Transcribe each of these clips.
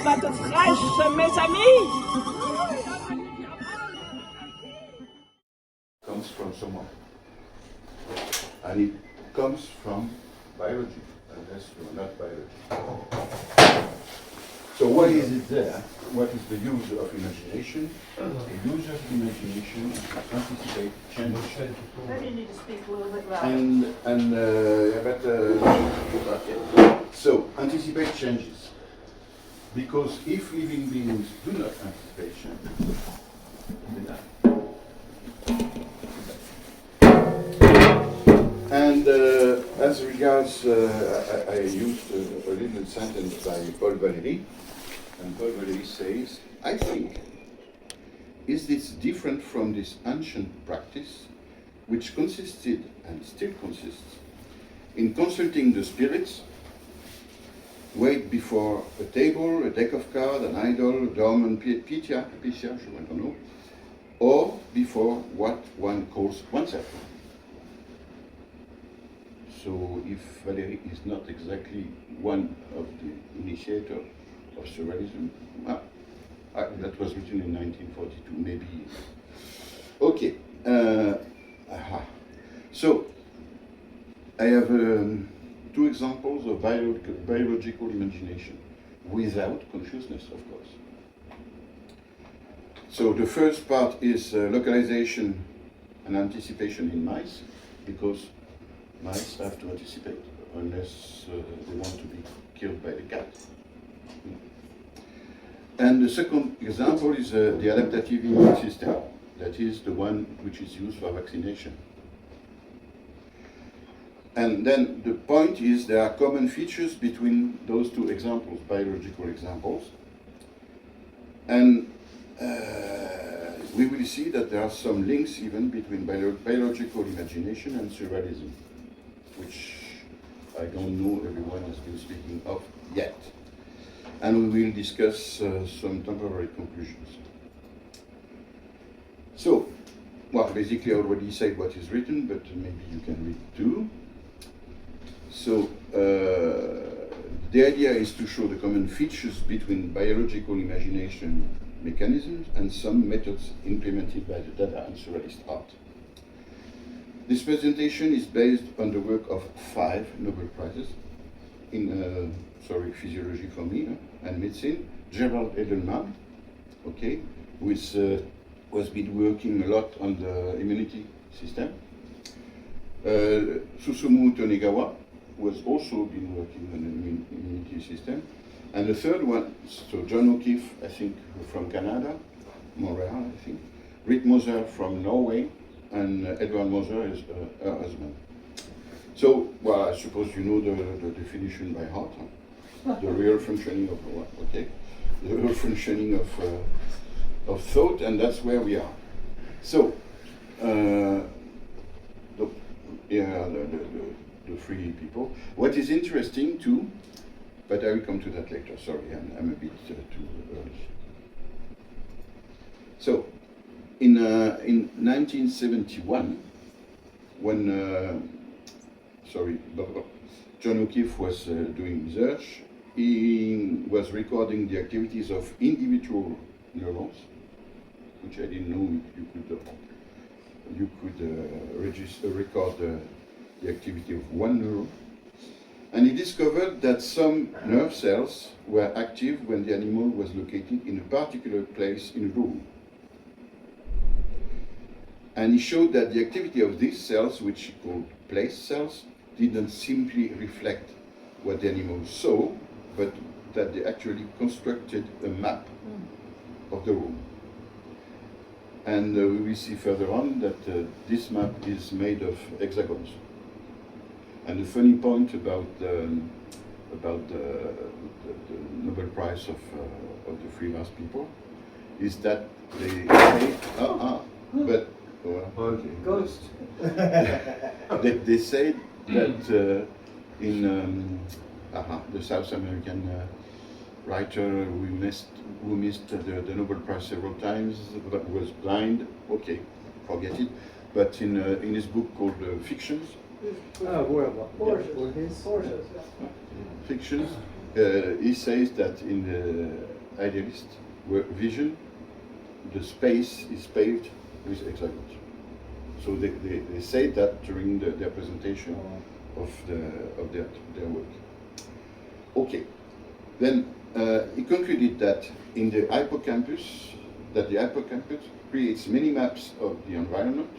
tomates fraîches, mes amis. Comes from someone, and it comes from biology, unless you're not biology. So why is it there? What is the use of imagination? The use of imagination is to anticipate change. Maybe you need to speak a little bit louder. So anticipate changes, because if living beings do not anticipate changes, they die. And as regards, I used a little sentence by Paul Valéry, and Paul Valéry says, I think, is this different from this ancient practice, which consisted, and still consists, in consulting the spirits, wait before a table, a deck of cards, an idol, a dormant Petiot, I don't know, or before what one calls oneself. So if Valéry is not exactly one of the initiators of Surrealism, that was written in 1942, maybe. Okay. So I have two examples of biological imagination without consciousness, of course. So the first part is localization and anticipation in mice, because mice have to anticipate unless they want to be killed by the cat. And the second example is the adaptive immune system. That is the one which is used for vaccination. And then the point is there are common features between those two examples, biological examples. And we will see that there are some links even between biological imagination and surrealism, which I don't know everyone has been speaking of yet. And we will discuss some temporary conclusions. So, well, basically I already said what is written, but maybe you can read too. So, the idea is to show the common features between biological imagination mechanisms and some methods implemented by the Dada and Surrealist art. This presentation is based on the work of 5 Nobel Prizes in physiology for me, and medicine. Gerald Edelman, okay, which has been working a lot on the immunity system. Susumu Tonegawa, who has also been working on the immunity system. And the third one, so John O'Keefe, I think, from Canada, Montreal, I think. Rick Moser from Norway, and Edward Moser is her husband. So, well, I suppose you know the definition by heart. Huh? The real functioning of the real functioning of thought, and that's where we are. So, the 3 people. What is interesting too, but I will come to that later. Sorry, I'm a bit too early. So, in 1971, when John O'Keefe was doing research, he was recording the activities of individual neurons, which I didn't know you could record the activity of one neuron. And he discovered that some nerve cells were active when the animal was located in a particular place in a room. And he showed that the activity of these cells, which he called place cells, didn't simply reflect what the animal saw, but that they actually constructed a map of the room. And we will see further on that this map is made of hexagons. And the funny point about the Nobel Prize of the 3 last people is that they say, but okay. Ghost. They say that in the South American writer who missed the Nobel Prize several times, but was blind. Okay, forget it. But in his book called Fictions, Fictions. he says that in the idealist vision, the space is paved with hexagons. So they say that during their presentation of their work. Okay, then he concluded that in the hippocampus, creates many maps of the environment,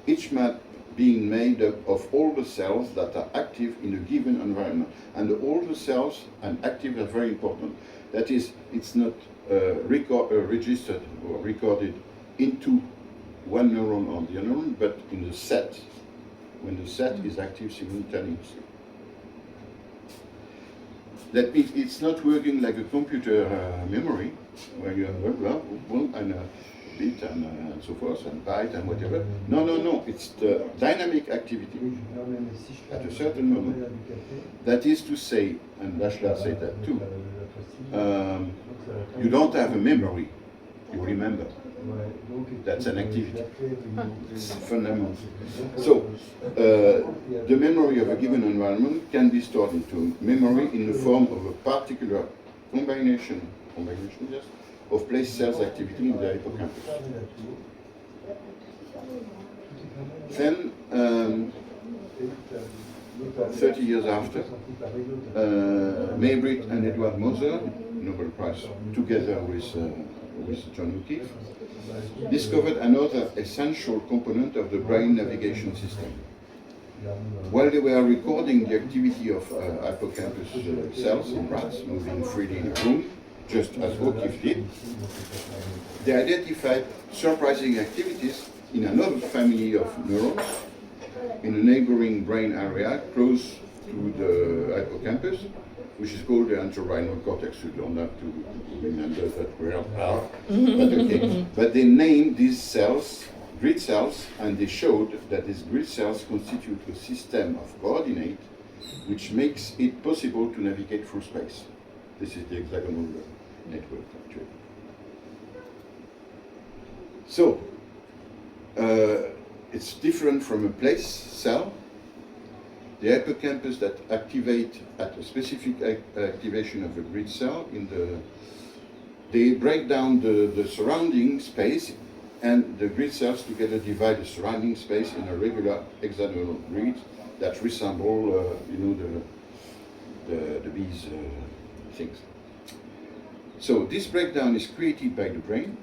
each map being made up of all the cells that are active in a given environment. And all the cells and active are very important. That is, it's not registered or recorded into one neuron or the other neuron, but in the set, when the set is active simultaneously. That means it's not working like a computer memory, where you have and a bit and so forth, and byte and whatever. No, it's the dynamic activity at a certain moment. That is to say, and Lashla said that too, you don't have a memory, you remember. That's an activity. It's fundamental. So, the memory of a given environment can be stored into memory in the form of a particular combination yes, of place cells activity in the hippocampus. Then, 30 years after, Maybrit and Edward Moser, Nobel Prize, together with John O'Keefe, discovered another essential component of the brain navigation system. While they were recording the activity of hippocampus cells in rats moving freely in a room, just as O'Keefe did, they identified surprising activities in another family of neurons in a neighboring brain area close to the hippocampus, which is called the entorhinal cortex. You don't have to remember that we are, but okay. But they named these cells grid cells, and they showed that these grid cells constitute a system of coordinate which makes it possible to navigate through space. This is the hexagonal network, actually. So, it's different from a place cell. The hippocampus that activate at a specific activation of a grid cell, they break down the surrounding space, and the grid cells together divide the surrounding space in a regular hexagonal grid that resemble, the bees things. So this breakdown is created by the brain.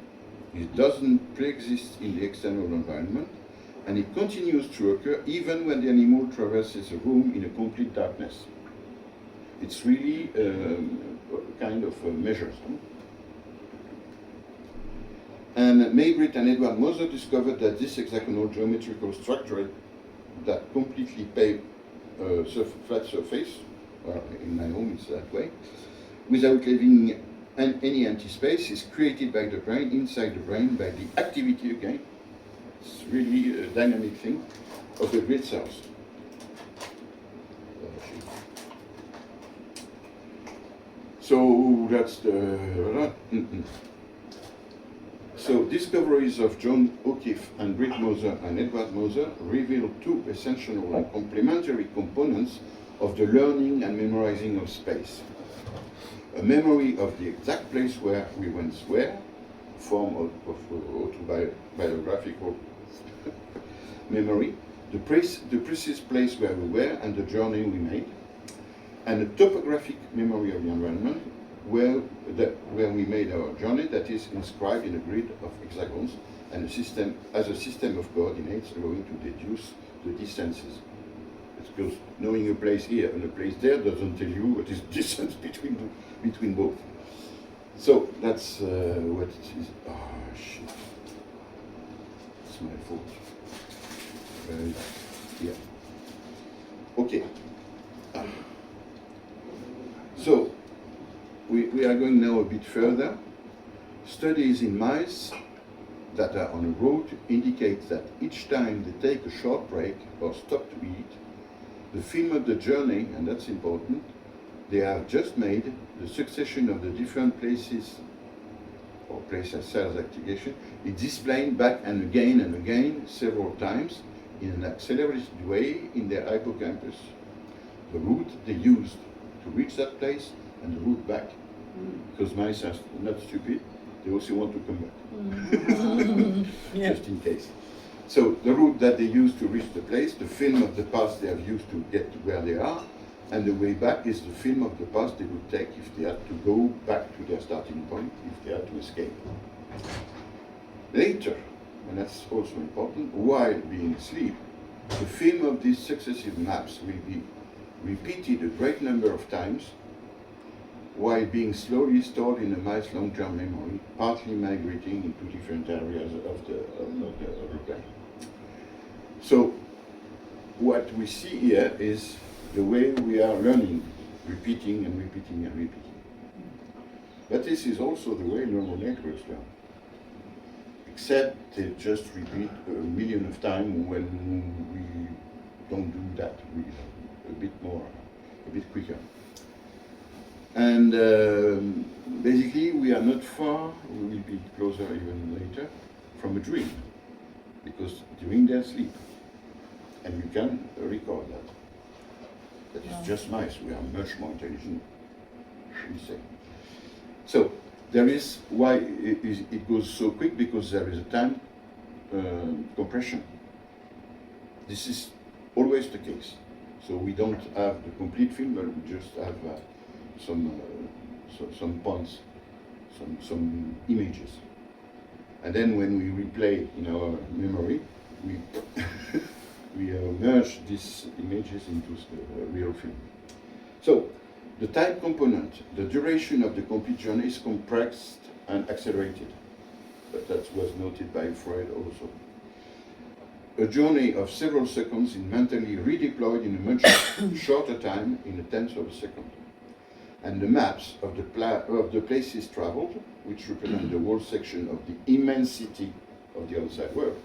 It doesn't pre-exist in the external environment, and it continues to occur even when the animal traverses a room in a complete darkness. It's really a kind of measures. And Maybrit and Edward Moser discovered that this hexagonal geometrical structure that completely paved a flat surface, in my home it's that way, without leaving any empty space, is created by the brain, inside the brain, by the activity again. It's really a dynamic thing of the grid cells. So that's the... So discoveries of John O'Keefe and Britt Moser and Edward Moser reveal two essential and complementary components of the learning and memorizing of space. A memory of the exact place where we once were, form of autobiographical memory, the precise place where we were and the journey we made, and a topographic memory of the environment where we made our journey, that is inscribed in a grid of hexagons and as a system of coordinates allowing to deduce the distances. Because knowing a place here and a place there doesn't tell you what is distance between both. So that's what it is. Oh shit! It's my fault. Yeah. Okay. So we are going now a bit further. Studies in mice that are on a road indicate that each time they take a short break or stop to eat, the film of the journey, and that's important, they have just made, the succession of the different places or place cells activation is displayed back and again several times in an accelerated way in their hippocampus. The route they used to reach that place and the route back. Because mice are not stupid, they also want to come back, just in case. So the route that they use to reach the place, the film of the path they have used to get to where they are, and the way back is the film of the path they would take if they had to go back to their starting point, if they had to escape. Later, and that's also important, while being asleep, the film of these successive maps will be repeated a great number of times while being slowly stored in a mice long-term memory, partly migrating into different areas of the brain. So what we see here is the way we are learning, repeating and repeating and repeating. But this is also the way neural networks learn. Except they just repeat a million of times when we don't do that. We a bit quicker. And basically we are not far, we will be closer even later, from a dream. Because during their sleep, and you can record that. That is just mice, we are much more intelligent, we say. So, there is, why it goes so quick, because there is a time compression. This is always the case. So we don't have the complete film, but we just have some points, some images. And then when we replay in our memory, we merge these images into the real film. So, the time component, the duration of the complete journey is compressed and accelerated. But that was noted by Freud also. A journey of several seconds is mentally redeployed in a much shorter time, in a tenth of a second. And the maps of the places traveled, which represent the whole section of the immensity of the outside world,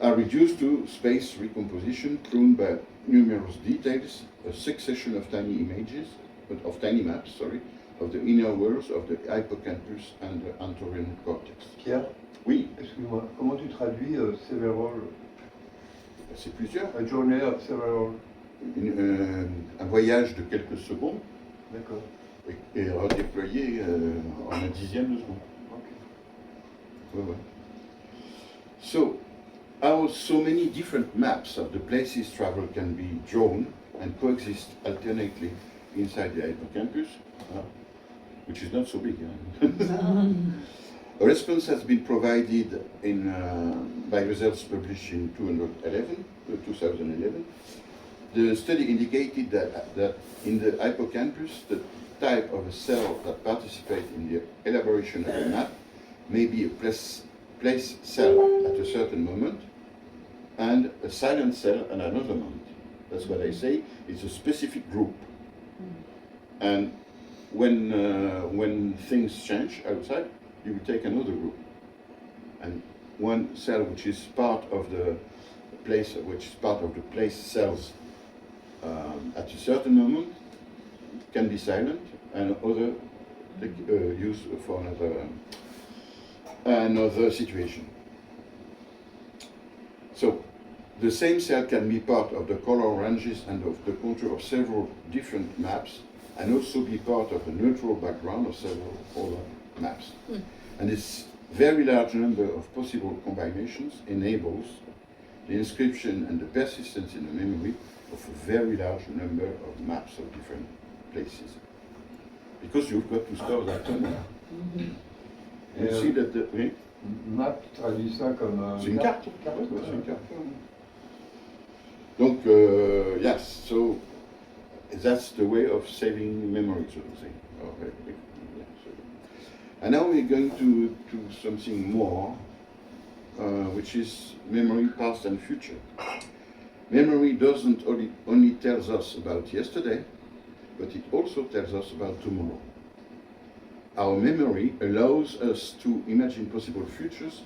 are reduced to space recomposition pruned by numerous details, a succession of tiny images, of tiny maps, of the inner worlds of the hippocampus and the anterior cortex. Pierre? Oui. Excuse-moi, comment tu traduis several? C'est plusieurs. A journey of several. Un voyage de quelques secondes. D'accord. Et redéployé en un dixième de seconde. Okay. Ouais, ouais. So, how so many different maps of the places traveled can be drawn and coexist alternately inside the hippocampus, which is not so big. A response has been provided by results published in 2011. The study indicated that in the hippocampus, the type of a cell that participates in the elaboration of a map may be a place cell at a certain moment and a silent cell at another moment. That's what I say. It's a specific group. And when things change outside, you will take another group. And one cell which is part of the place, cells at a certain moment can be silent, and other use for another situation. So the same cell can be part of the color ranges and of the contour of several different maps, and also be part of the neutral background of several other maps. And this very large number of possible combinations enables the inscription and the persistence in the memory of a very large number of maps of different places. Because you've got to store that somewhere. And you see that the... Oui? Map, tu traduis ça comme... C'est une carte. Ouais, c'est une carte. Donc, yes, so that's the way of saving memory, so to say. And now we're going to something more, which is memory, past and future. Memory doesn't only tells us about yesterday, but it also tells us about tomorrow. Our memory allows us to imagine possible futures,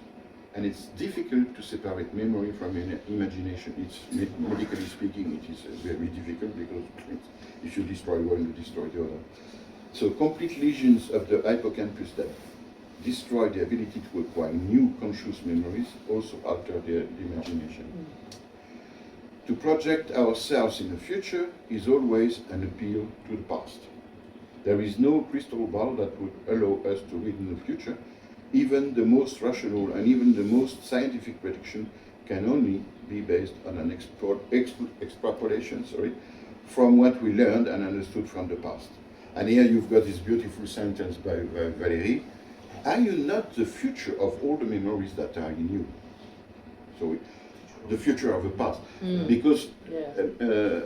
and it's difficult to separate memory from imagination. It's, medically speaking, it is very difficult, because if you destroy one, you destroy the other. So complete lesions of the hippocampus that destroy the ability to acquire new conscious memories also alter the imagination. To project ourselves in the future is always an appeal to the past. There is no crystal ball that would allow us to read in the future. Even the most rational and even the most scientific prediction can only be based on an extrapolation from what we learned and understood from the past. And here you've got this beautiful sentence by Valérie. Are you not the future of all the memories that are in you? So the future of the past. Because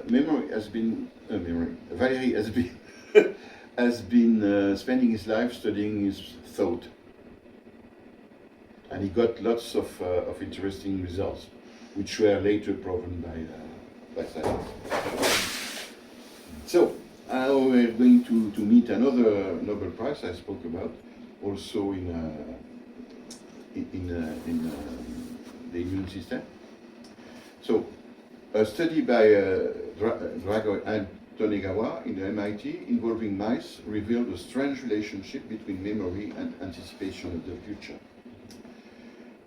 memory has been, Valérie has been, has been spending his life studying his thought. And he got lots of interesting results, which were later proven by science. So, now we're going to meet another Nobel Prize I spoke about, also in the immune system. So, a study by Drago and Tonegawa in the MIT involving mice revealed a strange relationship between memory and anticipation of the future.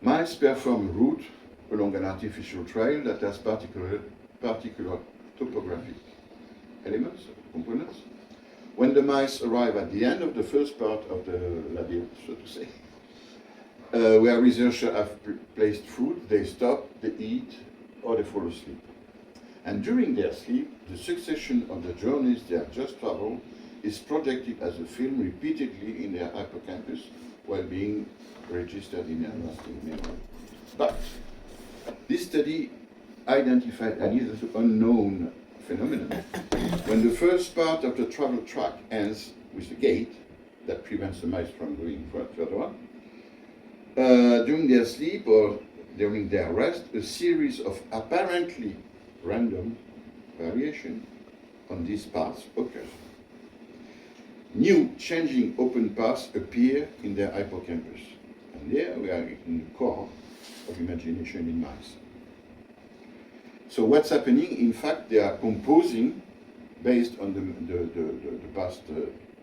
Mice perform a route along an artificial trail that has particular topographic elements, components. When the mice arrive at the end of the first part of the labyrinth, so to say, where researchers have placed food, they stop, they eat, or they fall asleep. And during their sleep, the succession of the journeys they have just traveled is projected as a film repeatedly in their hippocampus while being registered in their lasting memory. But this study identified an hitherto unknown phenomenon. When the first part of the travel track ends with a gate that prevents the mice from going further on, during their sleep or during their rest, a series of apparently random variations on these paths occurs. New changing open paths appear in their hippocampus. And there we are in the core of imagination in mice. So what's happening? In fact, they are composing based on the past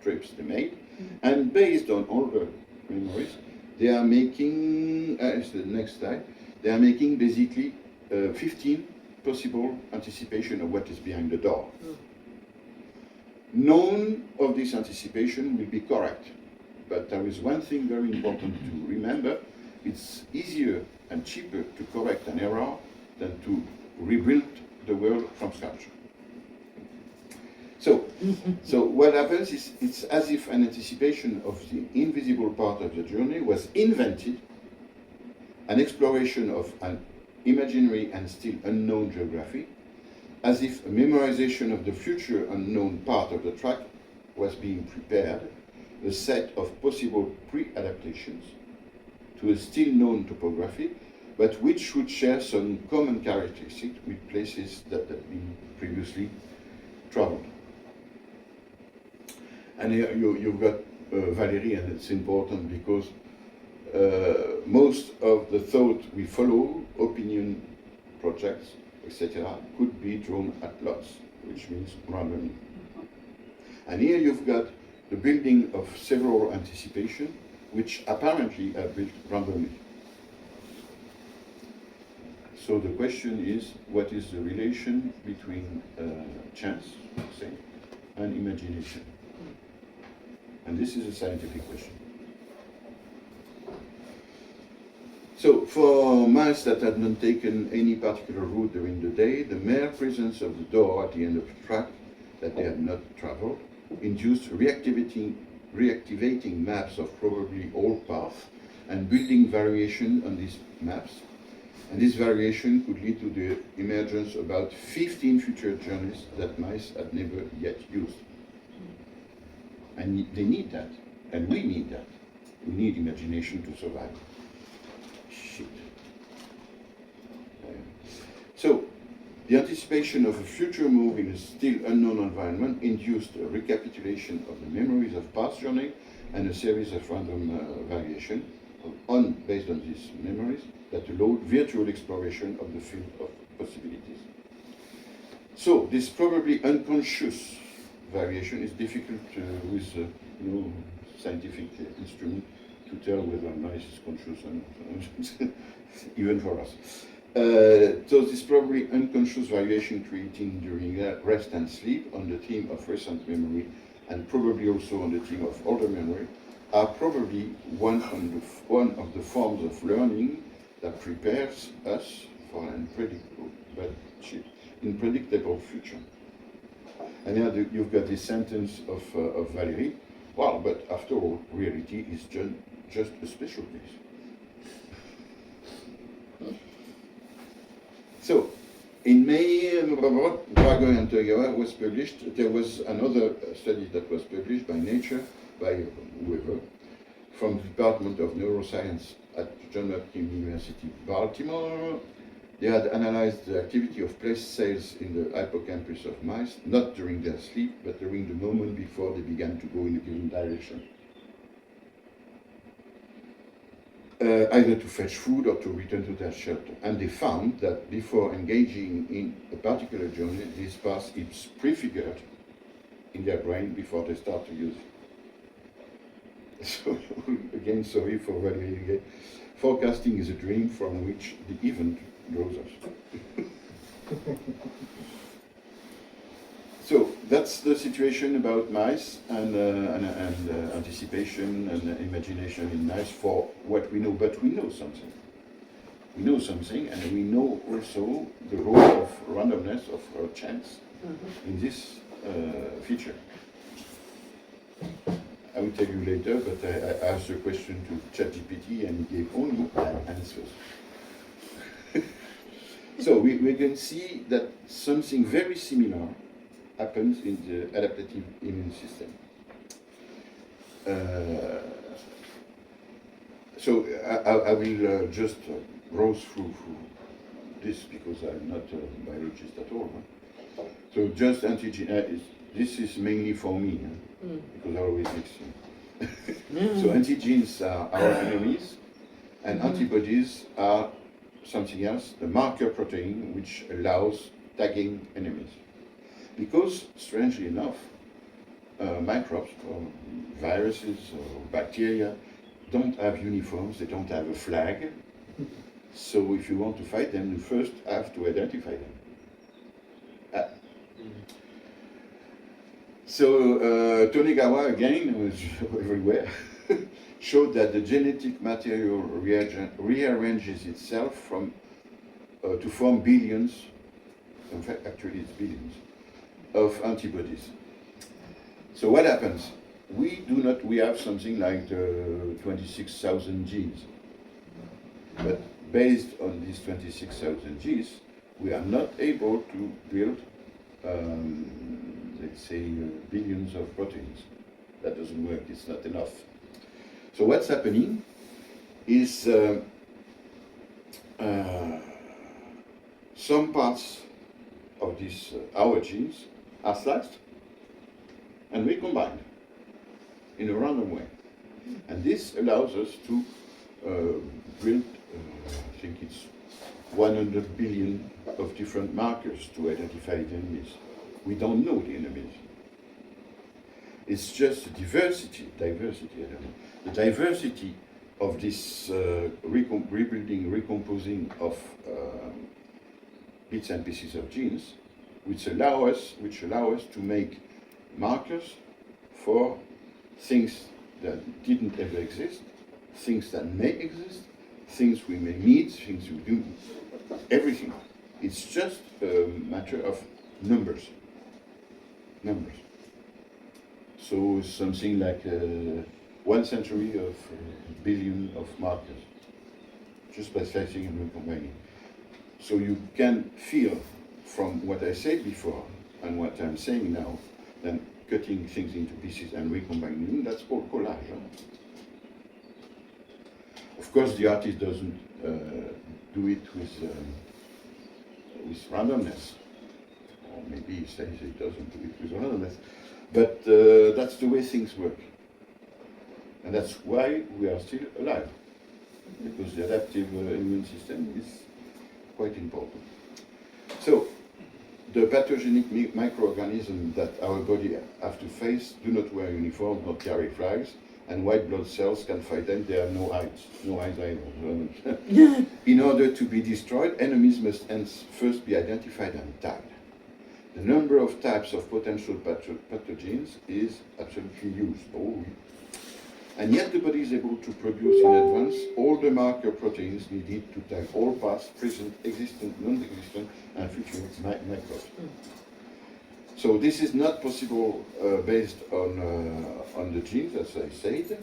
trips they made, and based on all the memories, they are making, it's the next slide, they are making basically 15 possible anticipation of what is behind the door. None of this anticipation will be correct, but there is one thing very important to remember. It's easier and cheaper to correct an error than to rebuild the world from scratch. So what happens is it's as if an anticipation of the invisible part of the journey was invented, an exploration of an imaginary and still unknown geography, as if a memorization of the future unknown part of the track was being prepared, a set of possible pre-adaptations to a still known topography, but which would share some common characteristics with places that had been previously traveled. And here you've got Valérie, and it's important because most of the thought we follow, opinion projects, etc., could be drawn at lots, which means randomly. And here you've got the building of several anticipations, which apparently are built randomly. So the question is, what is the relation between chance, say, and imagination? And this is a scientific question. So for mice that had not taken any particular route during the day, the mere presence of the door at the end of the track that they had not traveled induced reactivating maps of probably all paths and building variation on these maps. And this variation could lead to the emergence of about 15 future journeys that mice had never yet used. And they need that, and we need that. We need imagination to survive. Shit. So, the anticipation of a future move in a still unknown environment induced a recapitulation of the memories of past journey and a series of random variations based on these memories that allowed virtual exploration of the field of possibilities. So, this probably unconscious variation is difficult with no scientific instrument to tell whether mice is conscious or not, even for us. So this probably unconscious variation created during rest and sleep on the theme of recent memory and probably also on the theme of older memory are probably one of the forms of learning that prepares us for an unpredictable future. And now you've got this sentence of Valérie, well, but after all, reality is just a special case. So, in May, Drago and Togawa was published. There was another study that was published by Nature, by whoever, from the Department of Neuroscience at Johns Hopkins University, Baltimore. They had analyzed the activity of place cells in the hippocampus of mice, not during their sleep, but during the moment before they began to go in a given direction. Either to fetch food or to return to their shelter. And they found that before engaging in a particular journey, this path is prefigured in their brain before they start to use it. So, again, sorry for Valérie again. Forecasting is a dream from which the event draws us. So that's the situation about mice and anticipation and imagination in mice for what we know, but we know something. We know something, and we know also the role of randomness, of chance, in this feature. I will tell you later, but I asked a question to ChatGPT and he gave only answers. So we can see that something very similar happens in the adaptive immune system. So I will just browse through this because I'm not a biologist at all. Huh? So just antigen, this is mainly for me, because I always mix them. So antigens are our enemies, and antibodies are something else, the marker protein which allows tagging enemies. Because, strangely enough, microbes or viruses or bacteria don't have uniforms, they don't have a flag. So if you want to fight them, you first have to identify them. So Tonegawa, again, was everywhere, showed that the genetic material rearranges itself from, to form billions, in fact actually it's billions, of antibodies. So what happens? We have something like 26,000 genes. But based on these 26,000 genes, we are not able to build, let's say, billions of proteins. That doesn't work, it's not enough. So what's happening is some parts of these, our genes, are sliced and recombined in a random way. And this allows us to build, I think it's 100 billion of different markers to identify the enemies. We don't know the enemies. It's just diversity, I don't know. The diversity of this rebuilding, recomposing of bits and pieces of genes, which allow us to make markers for things that didn't ever exist, things that may exist, things we may need, things we do, everything. It's just a matter of numbers. Numbers. So something like 1 century of billion of markers, just by slicing and recombining. So you can feel from what I said before and what I'm saying now, then cutting things into pieces and recombining them, that's called collage. Huh? Of course, the artist doesn't do it with randomness, or maybe he says he doesn't do it with randomness, but that's the way things work. And that's why we are still alive, because the adaptive immune system is quite important. So, the pathogenic microorganisms that our body have to face do not wear uniforms, not carry flags, and white blood cells can fight them. They have no eyes either. In order to be destroyed, enemies must hence first be identified and tagged. The number of types of potential pathogens is absolutely huge. And yet the body is able to produce in advance all the marker proteins needed to tag all past, present, existent, non-existent, and future microbes. So this is not possible based on the genes, as I said.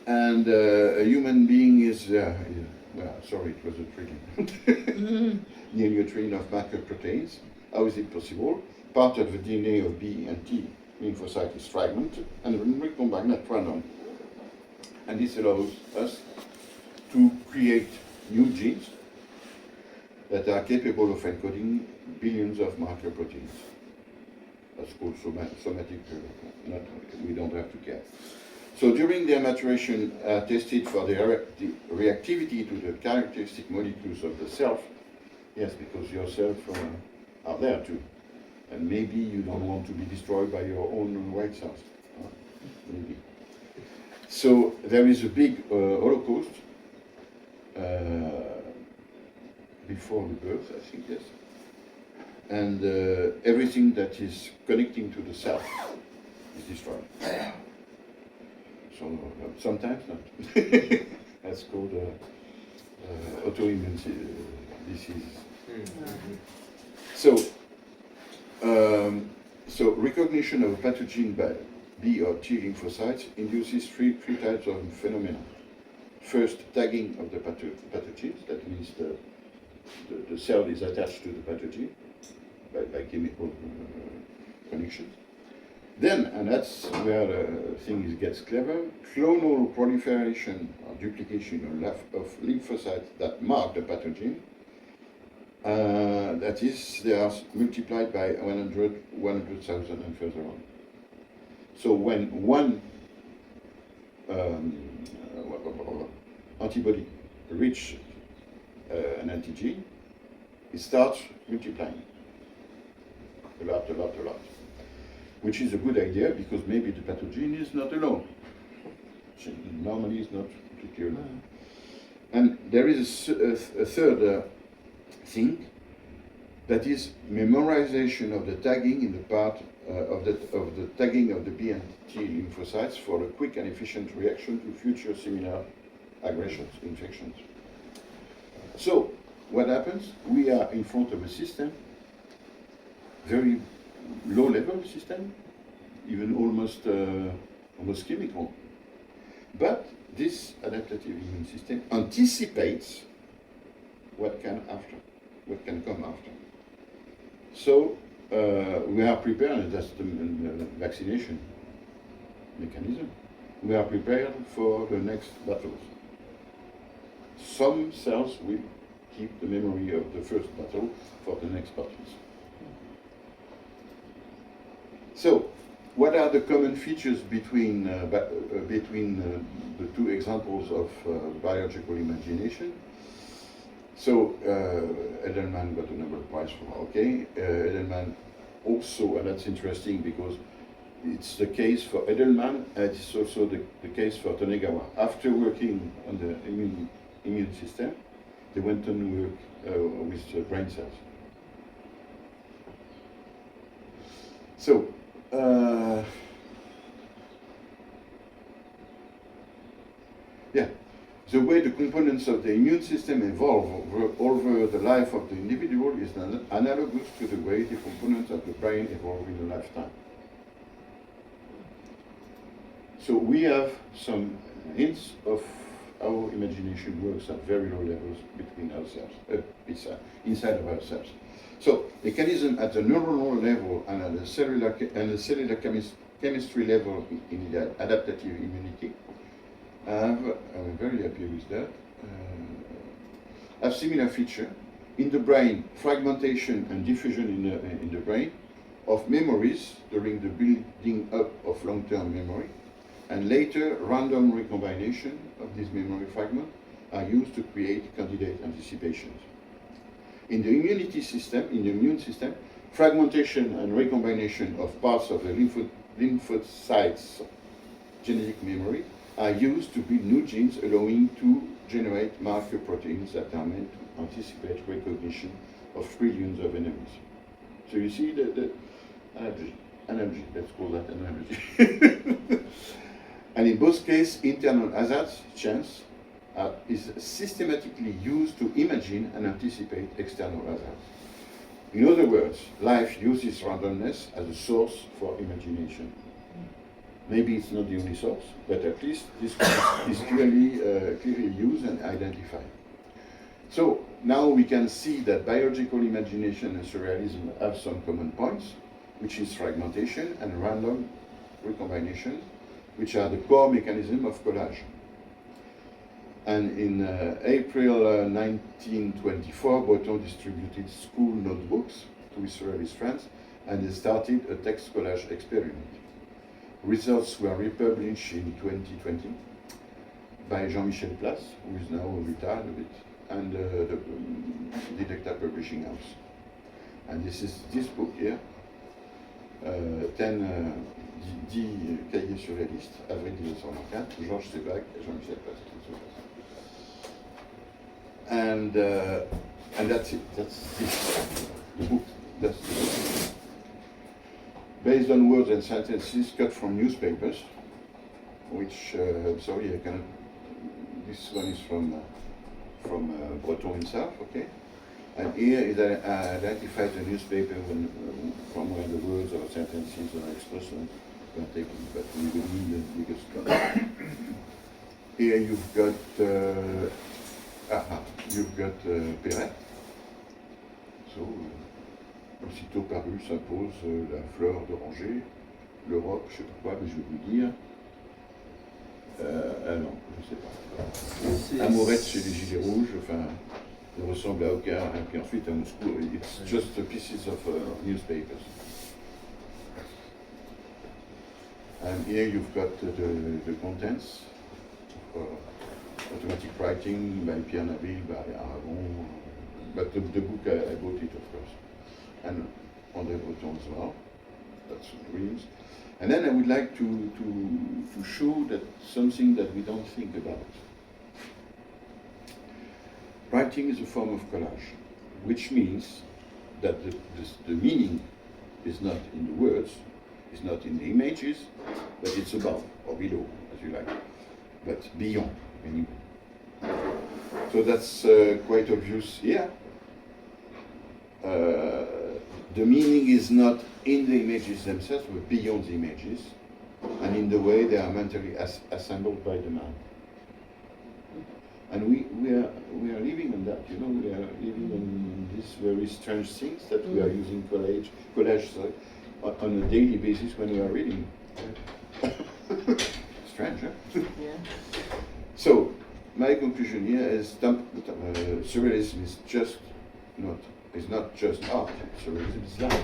And a human being is, well, sorry, it was a trillion. Nearly a trillion of marker proteins. How is it possible? Part of the DNA of B and T lymphocyte is fragmented and recombined at random. And this allows us to create new genes that are capable of encoding billions of marker proteins. That's called somatic, we don't have to care. So during their maturation, tested for the reactivity to the characteristic molecules of the self. Yes, because your cells are there too. And maybe you don't want to be destroyed by your own white cells. Maybe. So there is a big holocaust before the birth, I think, yes. And everything that is connecting to the self is destroyed. So sometimes not. That's called autoimmune disease. So recognition of a pathogen by B or T lymphocytes induces three types of phenomena. First, tagging of the pathogens, that means the cell is attached to the pathogen by chemical connections. Then, and that's where the thing gets clever, clonal proliferation or duplication of lymphocytes that mark the pathogen. That is, they are multiplied by 100,000 and further on. So when one antibody reaches an antigen, it starts multiplying a lot. Which is a good idea because maybe the pathogen is not alone. Normally it's not completely alone. And there is a third thing, that is memorization of the tagging in the part of the tagging of the B and T lymphocytes for a quick and efficient reaction to future similar aggressions, infections. So what happens? We are in front of a system, very low-level system, even almost chemical. But this adaptive immune system anticipates what can come after. So we are prepared, and that's the vaccination mechanism. We are prepared for the next battles. Some cells will keep the memory of the first battle for the next battles. So, what are the common features between the two examples of biological imagination? So, Edelman got a Nobel Prize for, Edelman also, and that's interesting because it's the case for Edelman, and it's also the case for Tonegawa. After working on the immune system, they went on work with brain cells. So, the way the components of the immune system evolve over the life of the individual is analogous to the way the components of the brain evolve in a lifetime. So we have some hints of how imagination works at very low levels between ourselves, inside of ourselves. So mechanism at the neuronal level and at the cellular chemistry level in the adaptive immunity I'm very happy with that. Have similar feature in the brain: fragmentation and diffusion in the brain of memories during the building up of long-term memory, and later random recombination of these memory fragments are used to create candidate anticipations. In the immune system, fragmentation and recombination of parts of the lymphocytes' genetic memory are used to build new genes, allowing to generate marker proteins that are meant to anticipate recognition of trillions of enemies. So you see the analogy, let's call that analogy. And in both cases, internal hazards, chance, is systematically used to imagine and anticipate external hazards. In other words, life uses randomness as a source for imagination. Maybe it's not the only source, but at least this is clearly used and identified. So now we can see that biological imagination and surrealism have some common points, which is fragmentation and random recombination, which are the core mechanism of collage. And in April 1924, Breton distributed school notebooks to his surrealist friends, and they started a text collage experiment. Results were republished in 2020 by Jean-Michel Place, who is now retired a bit, and the Detecta Publishing House. And this is this book here, 10 cahiers surréalistes, avril 1924, Georges Sébac et Jean-Michel Place. And that's it. That's this, the book. That's the book. Based on words and sentences cut from newspapers, which sorry, I cannot. This one is from Breton himself, okay. And here is identified the newspaper from where the words or sentences or expressions were taken, but we will need the biggest one. Here you've got. You've got Pierre. So, aussitôt paru s'impose la fleur d'oranger, l'Europe, je sais pas quoi, mais je vais vous dire. Non, je sais pas. Amourette chez les Gilets Rouges, enfin, ne ressemble à aucun. Et puis ensuite à Moscou, it's just pieces of newspapers. And here you've got the contents. Automatic writing by Pierre, by Aragon, but the book I bought it, of course, and André Breton as well. That's dreams. And then I would like to show that something that we don't think about. Writing is a form of collage, which means that the meaning is not in the words, is not in the images, but it's above or below, as you like, but beyond. So that's quite obvious here. The meaning is not in the images themselves, but beyond the images, and in the way they are mentally assembled by the man. And we are living on that, you know. We are living on these very strange things that we are using collage on a daily basis when we are reading. Strange, huh? Yeah. So, my conclusion here is surrealism is not just art. Surrealism is life,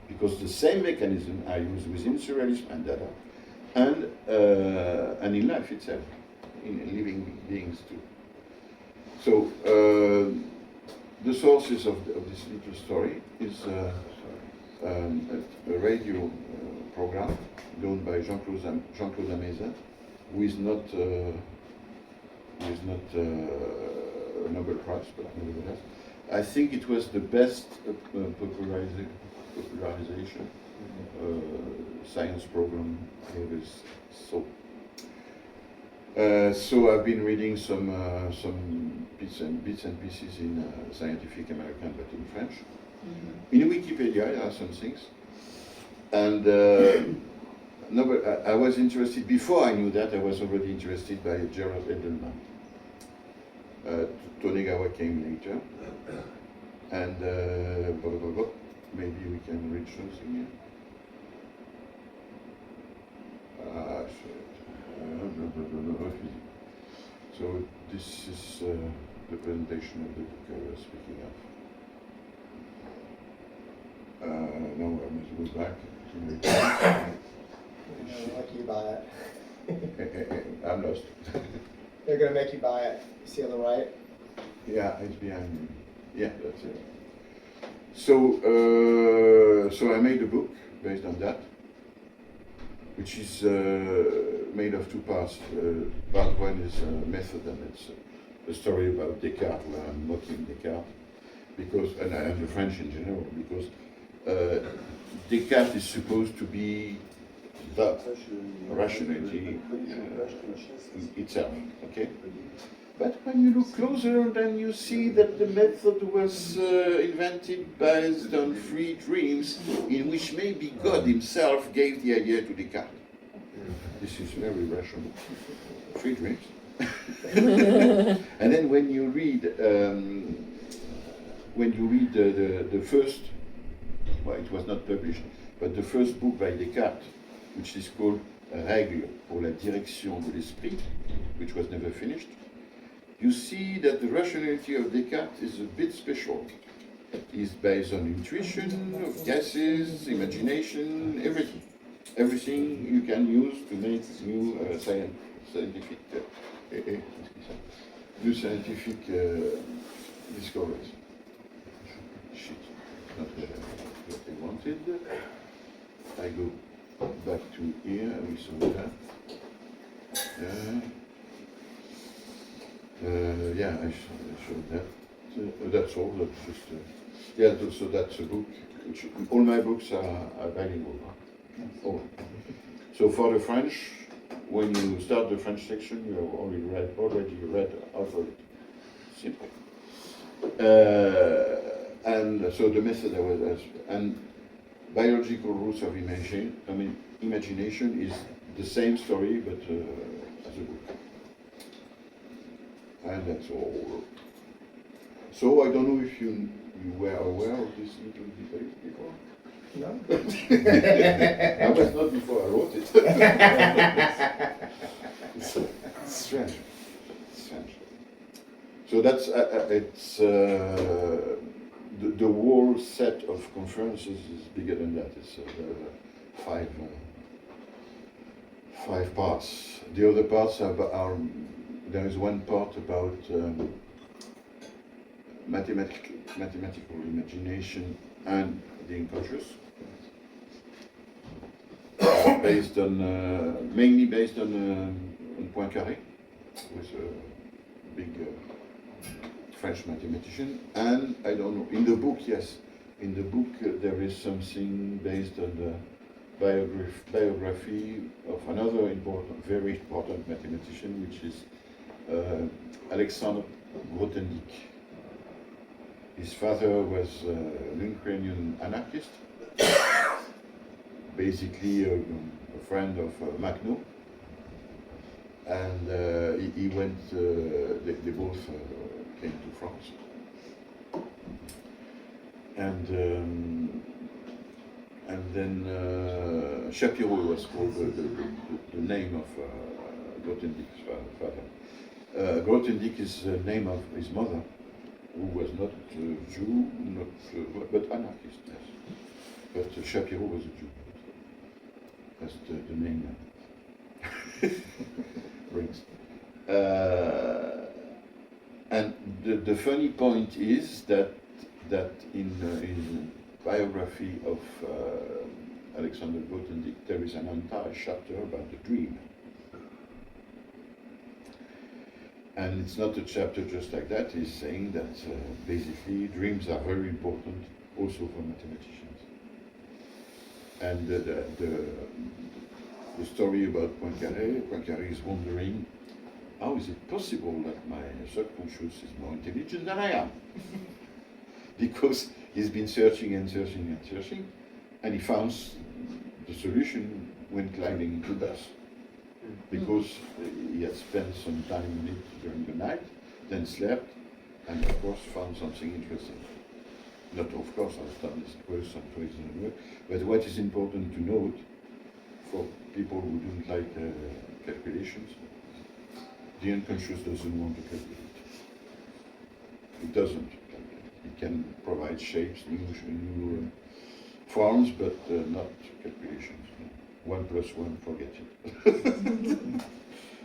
because the same mechanisms are used within surrealism and data, and in life itself, in living beings too. So, the sources of this little story is a radio program done by Jean-Claude Maison, who is not a Nobel Prize, but nevertheless, I think it was the best popularization science program ever. So I've been reading some bits and pieces in Scientific American, but in French. Mm-hmm. In Wikipedia, there are some things, and. No, but I was interested, before I knew that, I was already interested by Gerard Edelman. Tonegawa came later. And maybe we can read something here. So this is the presentation of the book I was speaking of. Now I must go back to my Like you buy it. I'm lost. They're gonna make you buy it. You see on the right? Yeah, it's behind me. Yeah, that's it. So, so I made a book based on that, which is made of two parts. Part one is method, and it's a story about Descartes, where I'm mocking Descartes, because, and the French in general, because Descartes is supposed to be the rationality itself, okay? But when you look closer, then you see that the method was invented based on three dreams, in which maybe God himself gave the idea to Descartes. This is very rational. Three dreams. And then when you read the first, well, it was not published, but the first book by Descartes, which is called Règles pour la direction de l'esprit, which was never finished, you see that the rationality of Descartes is a bit special. It's based on intuition, guesses, imagination, everything. Everything you can use to make new scientific discoveries. Shit, not what they wanted. I go back to here, we saw that. Yeah, I showed that. That's all. That's just yeah. So that's a book. Which, all my books are bilingual. All. So for the French, when you start the French section, you have already read half of it. Simple. And so the method I was and biological roots of imagination is the same story, but as a book. And that's all. So I don't know if you were aware of this little debate before? No. I was not before I wrote it. It's strange. Strange. So that's it's the whole set of conferences is bigger than that. It's five parts. The other parts are there is one part about mathematical imagination and the unconscious, based on mainly based on Poincaré, who is a big French mathematician. And I don't know, in the book, yes, in the book there is something based on the biography of another important, very important mathematician, which is Alexandre Grothendieck. His father was an Ukrainian anarchist, basically a friend of Makhno, and he went. They both came to France, and then Shapiro was called the name of Grothendieck's father. Grothendieck is the name of his mother, who was not Jew, but anarchist, yes. But Shapiro was a Jew. That's the name rings. And the funny point is that in biography of Alexander Grothendieck, there is an entire chapter about the dream. And it's not a chapter just like that. He's saying that basically dreams are very important also for mathematicians. And the story about Poincaré is wondering, how is it possible that my subconscious is more intelligent than I am? Because he's been searching and searching and searching, and he found the solution when climbing into bus. Because he had spent some time in it during the night, then slept, and of course found something interesting. Not of course, I've done this course and twice in a way, but what is important to note for people who don't like calculations, the unconscious doesn't want to calculate. It doesn't. It can provide shapes, new forms, but not calculations. 1 + 1, forget it.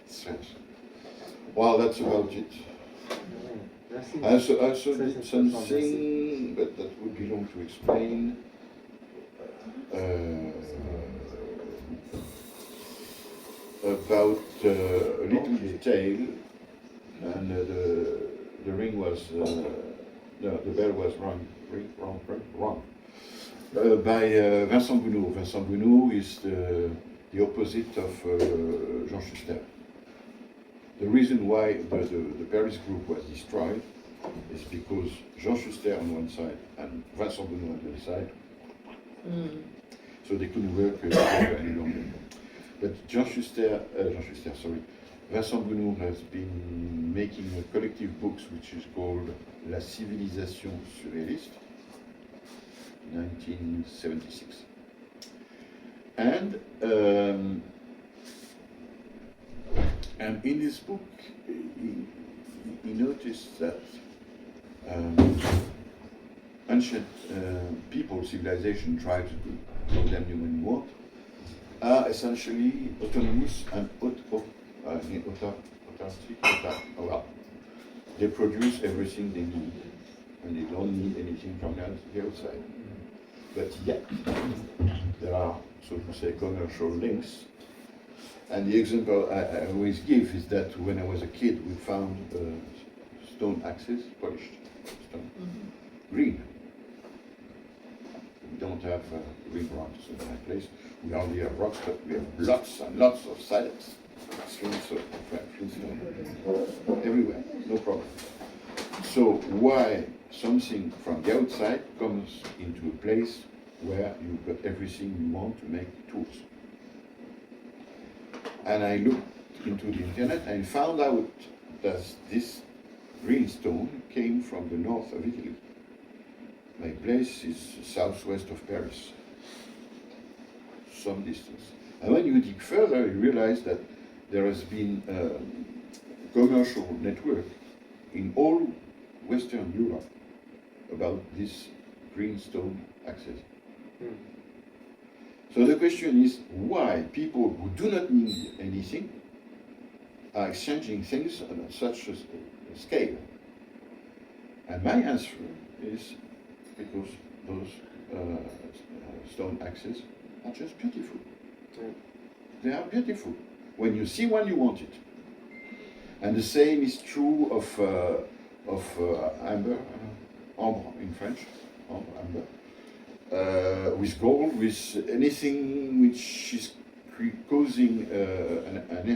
Strange. Well, that's about it. I also did something, but that would be long to explain. a little detail, and the ring was no, the bell was wrong. By Vincent Gounod. Vincent Gounod is the opposite of Jean Schuster. The reason why the Paris group was destroyed is because Jean Schuster on one side and Vincent Gounod on the other side. So they couldn't work together any longer. But Vincent Gounod has been making a collective books which is called La Civilisation Surréaliste, 1976. And in this book, he noticed that ancient people, civilization, tribes, call them when you want, are essentially autonomous and they produce everything they need, and they don't need anything from the outside. But yet, there are, so to say, commercial links. And the example I always give is that when I was a kid, we found stone axes, polished stone, green. We don't have green rocks in that place. We only have rocks, but we have lots and lots of silex. Everywhere, no problem. So why something from the outside comes into a place where you've got everything you want to make tools? And I looked into the internet and found out that this green stone came from the north of Italy. My place is southwest of Paris, some distance. And when you dig further, you realize that there has been a commercial network in all Western Europe about this green stone axis. So the question is why people who do not need anything are exchanging things on such a scale. And my answer is because those stone axes are just beautiful. They are beautiful. When you see one, you want it. And the same is true of amber in French, amber, with gold, with anything which is causing an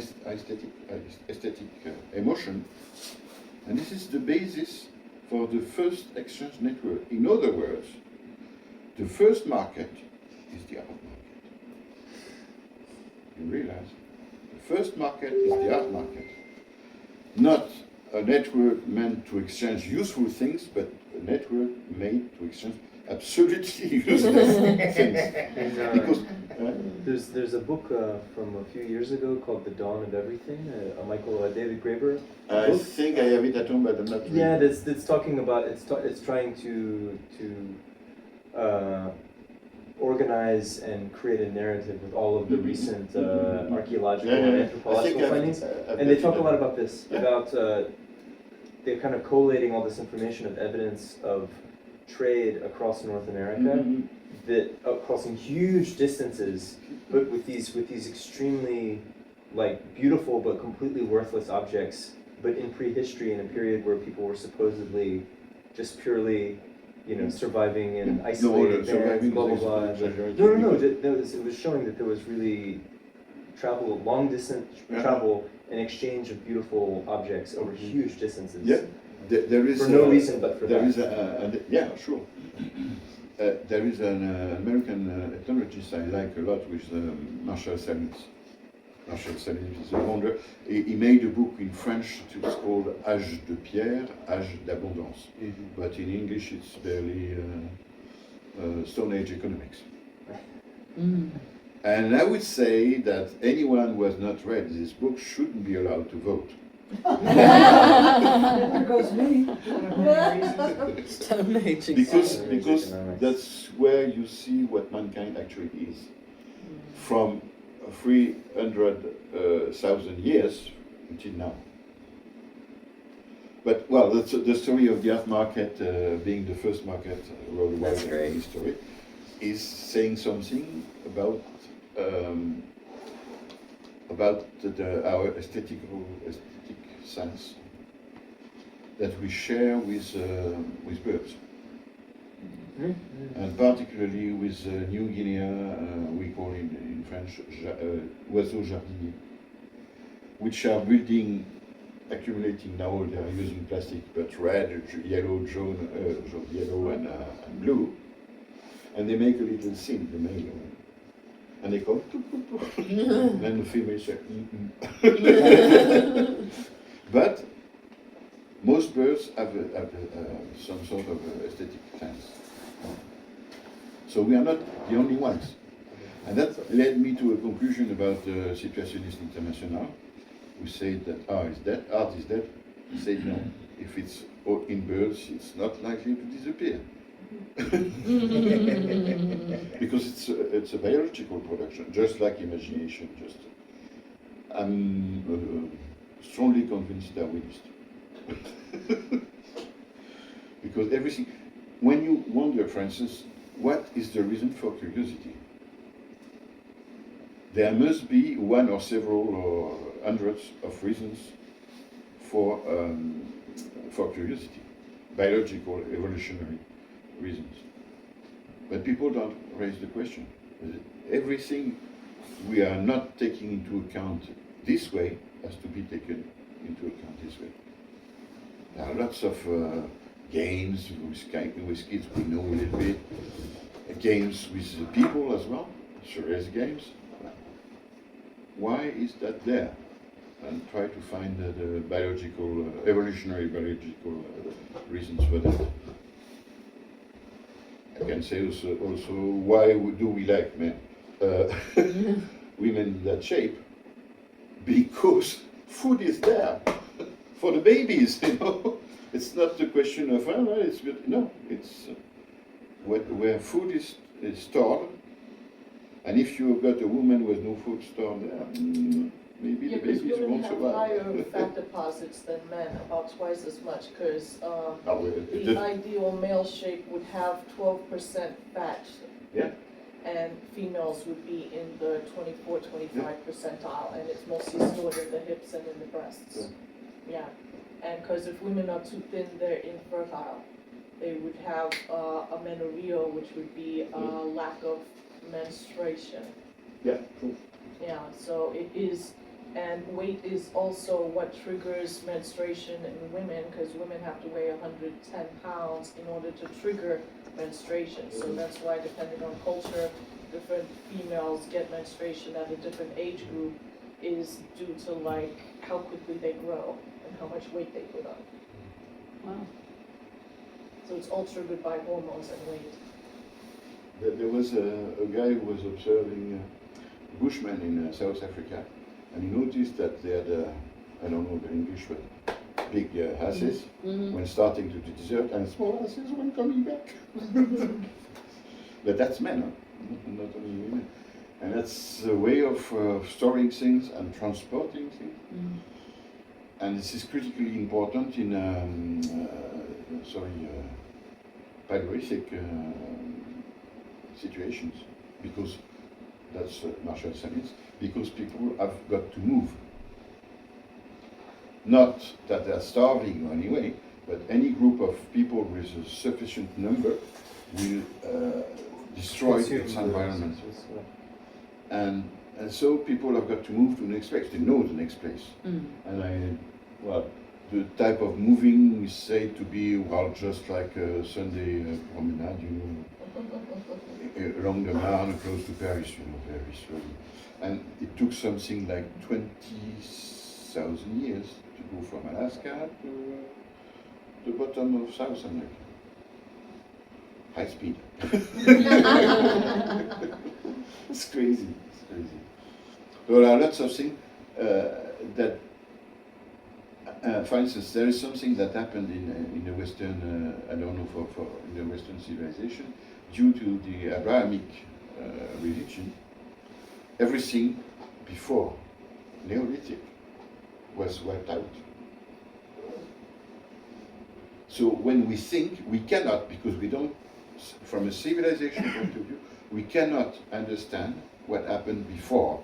aesthetic emotion. And this is the basis for the first exchange network. In other words, the first market is the art market. You realize? The first market is the art market. Not a network meant to exchange useful things, but a network made to exchange absolutely useless things. Because there's a book from a few years ago called The Dawn of Everything, David Graeber. I think I have it at home, but I'm not reading. Yeah, it's talking about it's trying to organize and create a narrative with all of the recent archaeological and anthropological findings, and they talk a lot about this, about they're kind of collating all this information of evidence of trade across North America, that crossing huge distances, but with these extremely beautiful but completely worthless objects, but in prehistory, in a period where people were supposedly just purely surviving in isolated bands, blah blah blah. No. It was showing that there was really long distance travel and exchange of beautiful objects over huge distances. Yeah, there is for no reason but for there that. Is yeah, sure. There is an American ethnologist I like a lot, which is Marshall Salis. Marshall Salis is a wonder. He made a book in French. It's called Âge de Pierre, Âge d'Abondance. But in English it's barely Stone Age Economics. And I would say that anyone who has not read this book shouldn't be allowed to vote. Because me. Stone Age. Because that's where you see what mankind actually is. From 300,000 years until now. But, well, that's the story of the art market being the first market worldwide in history is saying something about about our aesthetic sense that we share with birds. And particularly with New Guinea, we call in French oiseaux jardiniers, which are building, accumulating now, they are using plastic, but red, yellow, yellow and blue, and they make a little scene, the male, and they go, and then the female say, But most birds have some sort of aesthetic sense. So we are not the only ones. And that led me to a conclusion about Surrealistes International, who said that art is dead. He said no, if it's in birds, it's not likely to disappear. Because it's a biological production, just like imagination. I'm strongly convinced Darwinist. Because everything, when you wonder, for instance, what is the reason for curiosity? There must be one or several or hundreds of reasons for curiosity, biological, evolutionary reasons. But people don't raise the question. Everything we are not taking into account this way has to be taken into account this way. There are lots of games with kids, we know a little bit, games with people as well, surrealist games. Why is that there? And try to find the biological, evolutionary biological reasons for that. I can say also why do we like men, women in that shape? Because food is there for the babies, you know. It's not the question of, well, it's good. No, it's where food is stored. And if you've got a woman with no food stored there, maybe the babies won't survive. Women have higher fat deposits than men, about twice as much, because the ideal male shape would have 12% fat. Yeah. And females would be in the 24-25 percentile, and it's mostly stored in the hips and in the breasts. Yeah. And because if women are too thin, they're infertile. They would have amenorrhea, which would be a lack of menstruation. Yeah, true. Yeah, so it is, and weight is also what triggers menstruation in women, because women have to weigh 110 pounds in order to trigger menstruation. So that's why, depending on culture, different females get menstruation at a different age group is due to like how quickly they grow and how much weight they put on. Wow. So it's all triggered by hormones and weight. There was a guy who was observing Bushmen in South Africa, and he noticed that they had, I don't know the English, but big asses when starting to the desert, and small asses when coming back. But that's men, huh? Not only women. And that's a way of storing things and transporting things. And this is critically important in pyrrhic situations, because that's martial science, because people have got to move. Not that they're starving or anyway, but any group of people with a sufficient number will destroy its environment. And so people have got to move to the next place. They know the next place. And the type of moving is said to be, well, just like a Sunday promenade, you know, along the Marne, close to Paris, you know, very slowly. And it took something like 20,000 years to go from Alaska to the bottom of South America. High speed. It's crazy. It's crazy. There are lots of things that, for instance, there is something that happened in the Western, I don't know, for in the Western civilization, due to the Abrahamic religion. Everything before Neolithic was wiped out. So when we think, we cannot, because we don't, from a civilization point of view, we cannot understand what happened before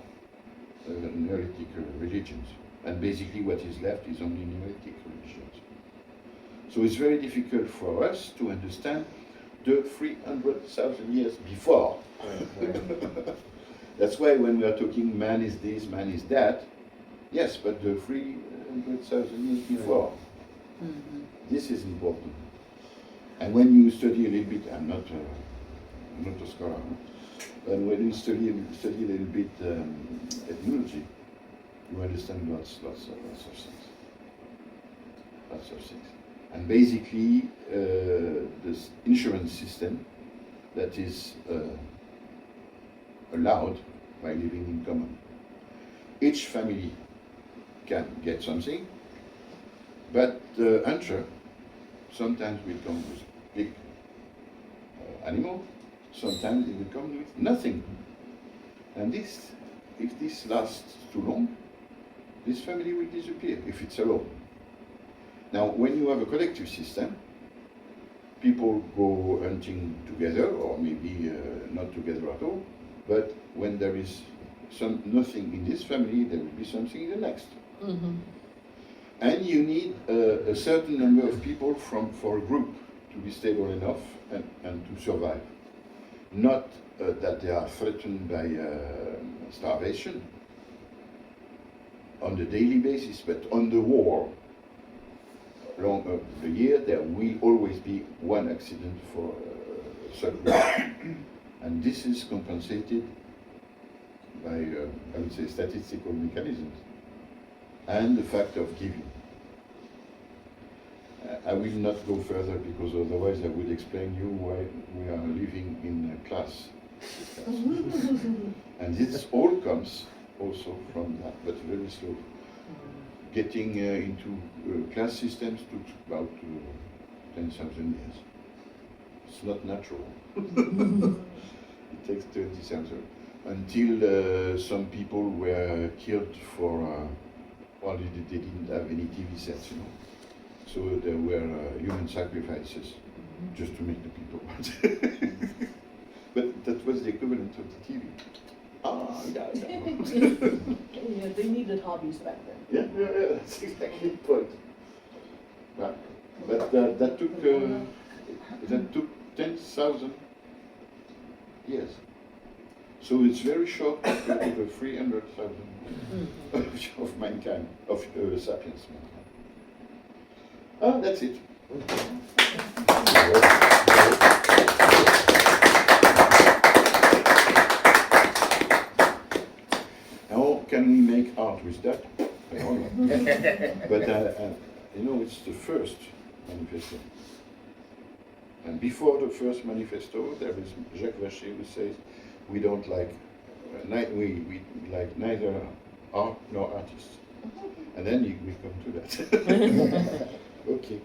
Neolithic religions. And basically what is left is only Neolithic religions. So it's very difficult for us to understand the 300,000 years before. That's why when we are talking man is this, man is that, yes, but the 300,000 years before, this is important. And when you study a little bit, I'm not a scholar, but when you study a little bit ethnology, you understand lots of things. Lots of things. And basically, this insurance system that is allowed by living in common. Each family can get something, but the hunter sometimes will come with big animal, sometimes it will come with nothing. And this, if this lasts too long, this family will disappear if it's alone. Now, when you have a collective system, people go hunting together, or maybe not together at all, but when there is nothing in this family, there will be something in the next. And you need a certain number of people for a group to be stable enough and to survive. Not that they are threatened by starvation on the daily basis, but on the wall. Along the year, there will always be one accident for a certain and this is compensated by, I would say, statistical mechanisms and the fact of giving. I will not go further because otherwise I would explain you why we are living in a class. And this all comes also from that, but very slowly. Getting into class systems took about 10,000 years. It's not natural. It takes 20,000 until some people were killed for, well, they didn't have any TV sets, you know. So there were human sacrifices just to make the people. But that was the equivalent of the TV. Yeah, they needed hobbies back then. Yeah, that's exactly the point. Right. But that took 10,000 years. So it's very short compared to the 300,000 of mankind, of sapiens mankind. Ah, that's it. How can we make art with that? I don't know. But you know, it's the first manifesto. And before the first manifesto, there is Jacques Vacher who says, we don't like, we like neither art nor artists. And then we come to that. Okay.